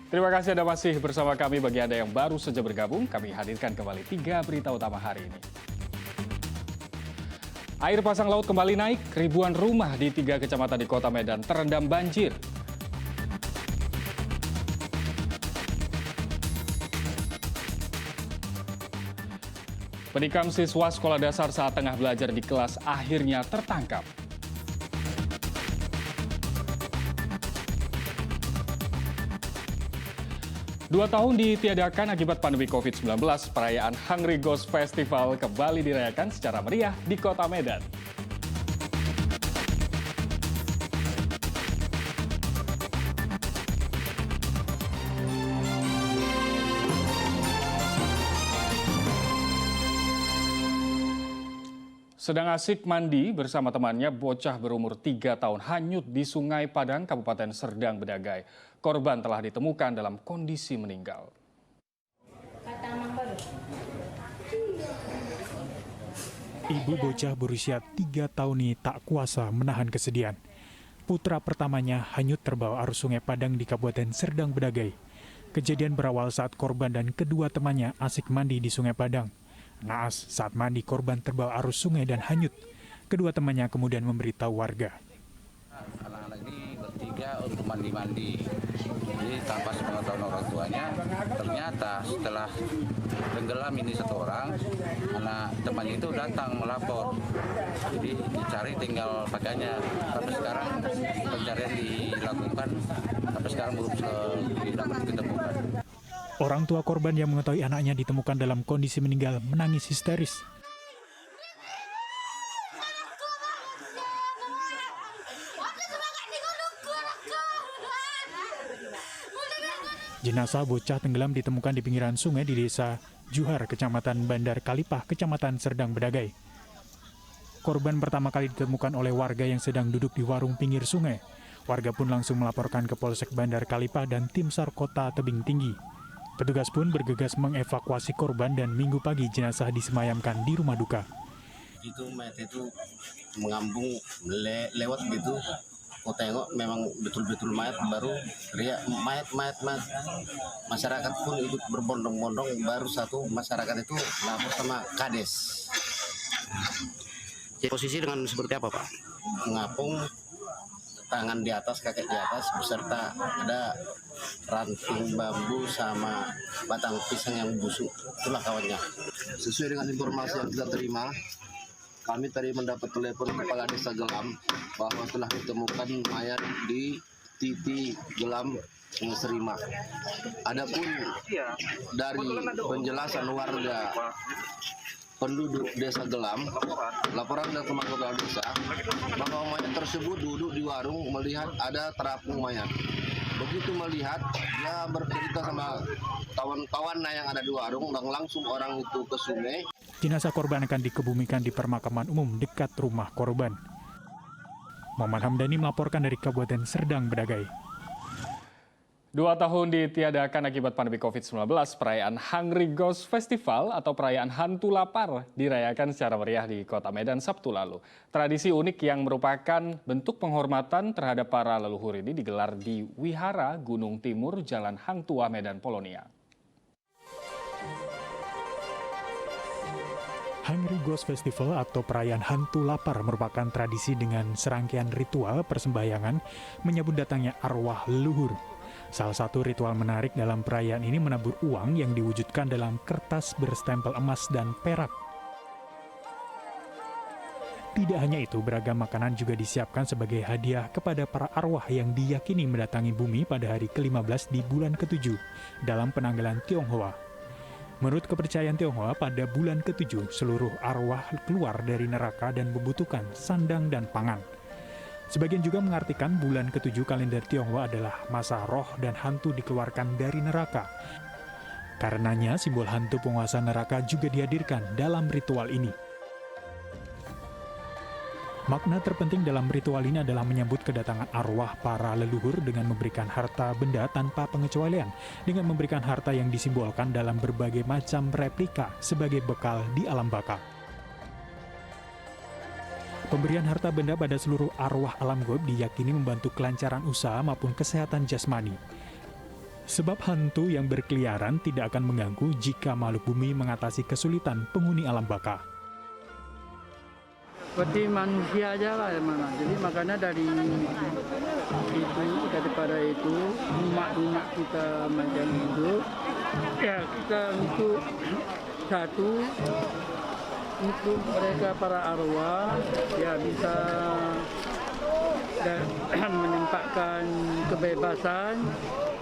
Terima kasih Anda masih bersama kami. Bagi Anda yang baru saja bergabung, kami hadirkan kembali 3 berita utama hari ini. Air pasang laut kembali naik, ribuan rumah di 3 kecamatan di Kota Medan terendam banjir. Penikam siswa sekolah dasar saat tengah belajar di kelas akhirnya tertangkap. Dua tahun ditiadakan akibat pandemi COVID-19, perayaan Hungry Ghost Festival kembali dirayakan secara meriah di Kota Medan. Sedang asik mandi bersama temannya, bocah berumur 3 tahun hanyut di Sungai Padang, Kabupaten Serdang Bedagai. Korban telah ditemukan dalam kondisi meninggal. Ibu bocah berusia 3 tahun ini tak kuasa menahan kesedihan. Putra pertamanya hanyut terbawa arus Sungai Padang di Kabupaten Serdang Bedagai. Kejadian berawal saat korban dan kedua temannya asik mandi di Sungai Padang. Naas, saat mandi korban terbawa arus sungai dan hanyut. Kedua temannya kemudian memberitahu warga. Anak-anak ini bertiga untuk mandi-mandi. Jadi tanpa sepengetahuan orang tuanya, ternyata setelah tenggelam ini satu orang, anak temannya itu datang melapor. Jadi dicari tinggal pakaiannya. Sampai sekarang pencarian dilakukan, sampai sekarang belum dapat ditemukan. Orang tua korban yang mengetahui anaknya ditemukan dalam kondisi meninggal menangis histeris. Jenazah bocah tenggelam ditemukan di pinggiran sungai di desa Juhar, Kecamatan Bandar Kalipah, Kecamatan Serdang Bedagai. Korban pertama kali ditemukan oleh warga yang sedang duduk di warung pinggir sungai. Warga pun langsung melaporkan ke Polsek Bandar Kalipah dan Tim SAR Kota Tebing Tinggi. Petugas pun bergegas mengevakuasi korban dan minggu pagi jenazah disemayamkan di rumah duka. Itu mayat itu mengambung lewat gitu. Kau tengok memang betul-betul mayat, baru teriak mayat. Masyarakat pun ikut berbondong-bondong, baru satu masyarakat itu lapor sama Kades. Posisi dengan seperti apa, Pak? Mengapung, tangan di atas, kaki di atas, beserta ada ranting bambu sama batang pisang yang busuk. Itulah kawannya. Sesuai dengan informasi yang kita terima, kami tadi mendapat telepon Kepala Desa Gelam bahwa telah ditemukan mayat di titik Gelam Serima. Adapun dari penjelasan warga penduduk Desa Gelam, laporan dari Kepala Desa bahwa mayat tersebut duduk di warung melihat ada terapung mayat. Begitu melihat, dia bercerita sama kawan-kawan yang ada di warung dan langsung orang itu ke sungai. Jenazah korban akan dikebumikan di permakaman umum dekat rumah korban. Muhammad Hamdani melaporkan dari Kabupaten Serdang Bedagai. 2 tahun ditiadakan akibat pandemi COVID-19, perayaan Hungry Ghost Festival atau perayaan hantu lapar dirayakan secara meriah di Kota Medan Sabtu lalu. Tradisi unik yang merupakan bentuk penghormatan terhadap para leluhur ini digelar di Wihara Gunung Timur, Jalan Hang Tuah, Medan, Polonia. Hungry Ghost Festival atau perayaan hantu lapar merupakan tradisi dengan serangkaian ritual persembahyangan menyambut datangnya arwah leluhur. Salah satu ritual menarik dalam perayaan ini menabur uang yang diwujudkan dalam kertas berstempel emas dan perak. Tidak hanya itu, beragam makanan juga disiapkan sebagai hadiah kepada para arwah yang diyakini mendatangi bumi pada hari ke-15 di bulan ke-7 dalam penanggalan Tionghoa. Menurut kepercayaan Tionghoa, pada bulan ke-7 seluruh arwah keluar dari neraka dan membutuhkan sandang dan pangan. Sebagian juga mengartikan bulan ke-7 kalender Tionghoa adalah masa roh dan hantu dikeluarkan dari neraka. Karenanya simbol hantu penguasa neraka juga dihadirkan dalam ritual ini. Makna terpenting dalam ritual ini adalah menyambut kedatangan arwah para leluhur dengan memberikan harta benda tanpa pengecualian, dengan memberikan harta yang disimbolkan dalam berbagai macam replika sebagai bekal di alam baka. Pemberian harta benda pada seluruh arwah alam gaib diyakini membantu kelancaran usaha maupun kesehatan jasmani. Sebab hantu yang berkeliaran tidak akan mengganggu jika makhluk bumi mengatasi kesulitan penghuni alam baka. Seperti manusia aja lah mana. Jadi makanya dari itu daripada itu umat kita macam hidup ya kita untuk satu untuk mereka para arwah ya bisa menempatkan kebebasan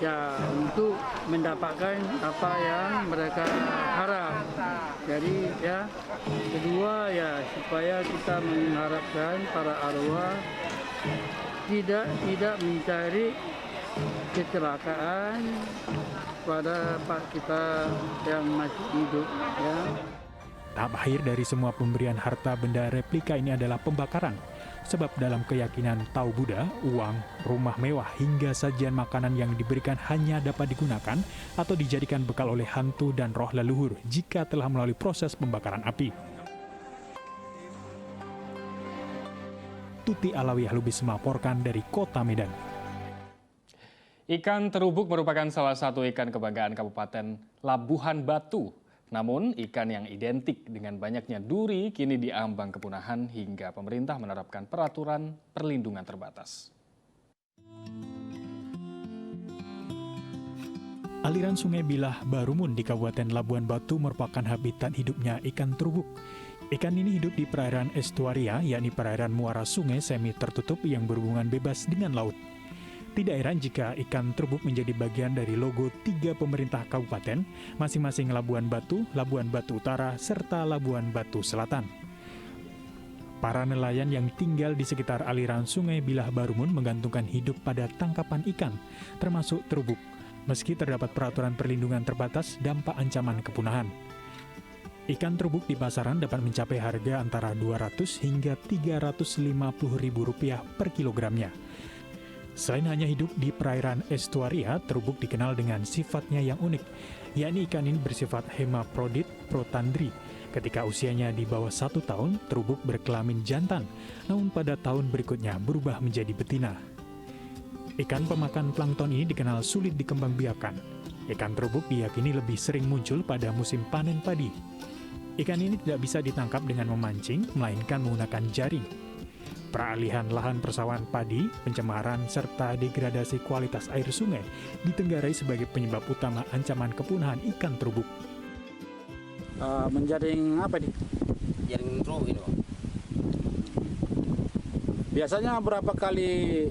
ya untuk mendapatkan apa yang mereka harap. Jadi ya kedua ya supaya kita mengharapkan para arwah tidak mencari kecelakaan pada pak kita yang masih hidup ya. Tahap akhir dari semua pemberian harta benda replika ini adalah pembakaran. Sebab dalam keyakinan Tao Buddha, uang, rumah mewah hingga sajian makanan yang diberikan hanya dapat digunakan atau dijadikan bekal oleh hantu dan roh leluhur jika telah melalui proses pembakaran api. Tuti Alawiyah Lubis melaporkan dari Kota Medan. Ikan terubuk merupakan salah satu ikan kebanggaan Kabupaten Labuhan Batu. Namun, ikan yang identik dengan banyaknya duri kini diambang kepunahan hingga pemerintah menerapkan peraturan perlindungan terbatas. Aliran Sungai Bilah Barumun di Kabupaten Labuhan Batu merupakan habitat hidupnya ikan terubuk. Ikan ini hidup di perairan estuaria, yakni perairan muara sungai semi tertutup yang berhubungan bebas dengan laut. Tidak heran jika ikan terubuk menjadi bagian dari logo 3 pemerintah kabupaten, masing-masing Labuhan Batu, Labuhan Batu Utara, serta Labuhan Batu Selatan. Para nelayan yang tinggal di sekitar aliran Sungai Bilah Barumun menggantungkan hidup pada tangkapan ikan, termasuk terubuk. Meski terdapat peraturan perlindungan terbatas, dampak ancaman kepunahan. Ikan terubuk di pasaran dapat mencapai harga antara Rp200 hingga Rp350.000 per kilogramnya. Selain hanya hidup di perairan estuaria, terubuk dikenal dengan sifatnya yang unik, yakni ikan ini bersifat hermaprodit protandri. Ketika usianya di bawah 1 tahun, terubuk berkelamin jantan, namun pada tahun berikutnya berubah menjadi betina. Ikan pemakan plankton ini dikenal sulit dikembangbiakan. Ikan terubuk diyakini lebih sering muncul pada musim panen padi. Ikan ini tidak bisa ditangkap dengan memancing, melainkan menggunakan jaring. Peralihan lahan persawahan padi, pencemaran, serta degradasi kualitas air sungai ditenggarai sebagai penyebab utama ancaman kepunahan ikan terubuk. Menjaring apa nih? Jaring terubuk ini, Bang. Biasanya berapa kali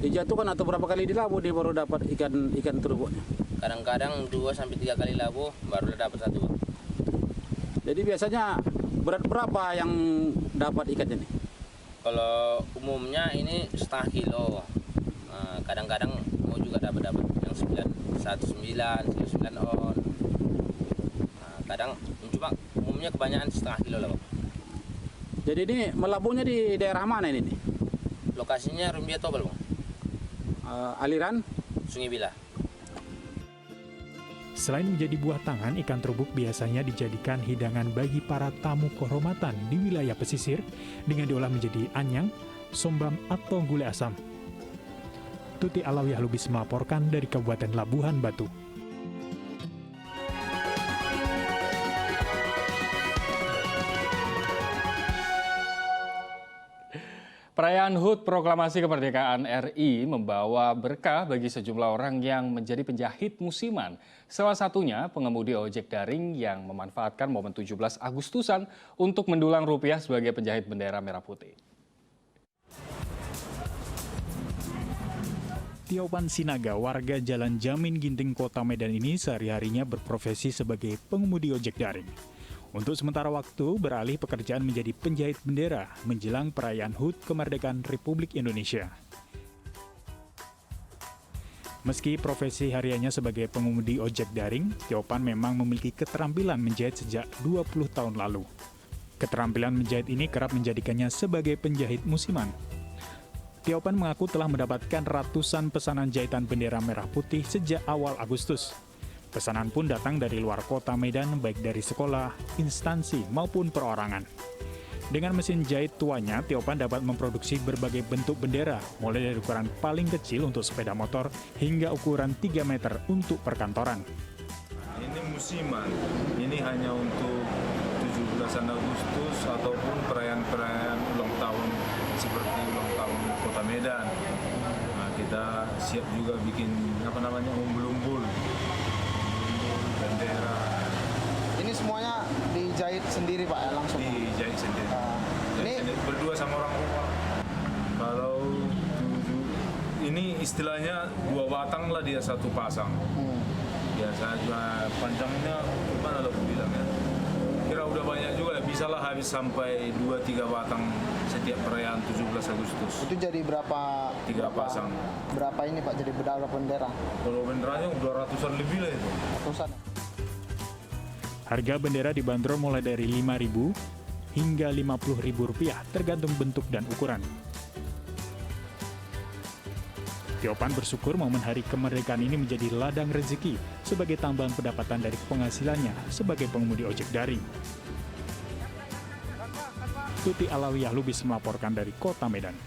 dijatuhkan atau berapa kali dilabuh dia baru dapat ikan terubuknya? Kadang-kadang 2-3 kali labuh baru dapat satu, Bang. Jadi biasanya berat berapa yang dapat ikannya nih? Kalau umumnya ini setengah kilo. Nah, kadang-kadang mau juga dapat yang 19 on. Nah, kadang cuma umumnya kebanyakan setengah kilo lah, Bang. Jadi ini melabuhnya di daerah mana ini? Lokasinya Rumbia Tobel, Bang. Aliran Sungai Bilah. Selain menjadi buah tangan, ikan terubuk biasanya dijadikan hidangan bagi para tamu kehormatan di wilayah pesisir dengan diolah menjadi anyang, sombam, atau gulai asam. Tuti Alawiyah Lubis melaporkan dari Kabupaten Labuhan Batu. Perayaan HUT Proklamasi Kemerdekaan RI membawa berkah bagi sejumlah orang yang menjadi penjahit musiman. Salah satunya pengemudi ojek daring yang memanfaatkan momen 17 Agustusan untuk mendulang rupiah sebagai penjahit bendera merah putih. Tiopan Sinaga, warga Jalan Jamin Ginting, Kota Medan ini sehari-harinya berprofesi sebagai pengemudi ojek daring. Untuk sementara waktu, beralih pekerjaan menjadi penjahit bendera menjelang perayaan HUT Kemerdekaan Republik Indonesia. Meski profesi hariannya sebagai pengemudi ojek daring, Tiopan memang memiliki keterampilan menjahit sejak 20 tahun lalu. Keterampilan menjahit ini kerap menjadikannya sebagai penjahit musiman. Tiopan mengaku telah mendapatkan ratusan pesanan jahitan bendera merah putih sejak awal Agustus. Pesanan pun datang dari luar kota Medan, baik dari sekolah, instansi, maupun perorangan. Dengan mesin jahit tuanya, Tiopan dapat memproduksi berbagai bentuk bendera, mulai dari ukuran paling kecil untuk sepeda motor hingga ukuran 3 meter untuk perkantoran. Ini musiman, ini hanya untuk 17 Agustus ataupun perayaan-perayaan ulang tahun seperti ulang tahun Kota Medan. Nah, kita siap juga bikin umbul-umbul, bendera. Ini semuanya dijahit sendiri Pak ya langsung? Dijahit sendiri. Berdua sama orang rumah. Kalau ini istilahnya 2 batang lah dia satu pasang. Biasanya panjangnya gimana lo bilang ya? Kira udah banyak juga, bisa lah habis sampai 2-3 batang setiap perayaan 17 Agustus. Itu jadi berapa? 3 pasang. Berapa ini Pak jadi berapa bendera? Kalau benderanya udah ratusan lebih lah itu. Ratusan. Harga bendera dibanderol mulai dari Rp5.000 hingga Rp50.000 tergantung bentuk dan ukuran. Tiopan bersyukur momen hari kemerdekaan ini menjadi ladang rezeki sebagai tambahan pendapatan dari penghasilannya sebagai pengemudi ojek daring. Tuti Alawiyah Lubis melaporkan dari Kota Medan.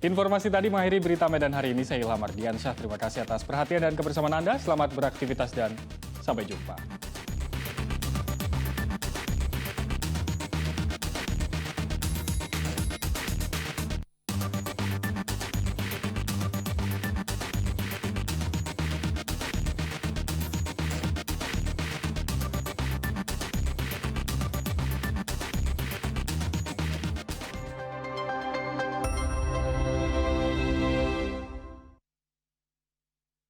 Informasi tadi mengakhiri berita Medan hari ini. Saya Ilham Ardiansyah. Terima kasih atas perhatian dan kebersamaan Anda. Selamat beraktivitas dan sampai jumpa.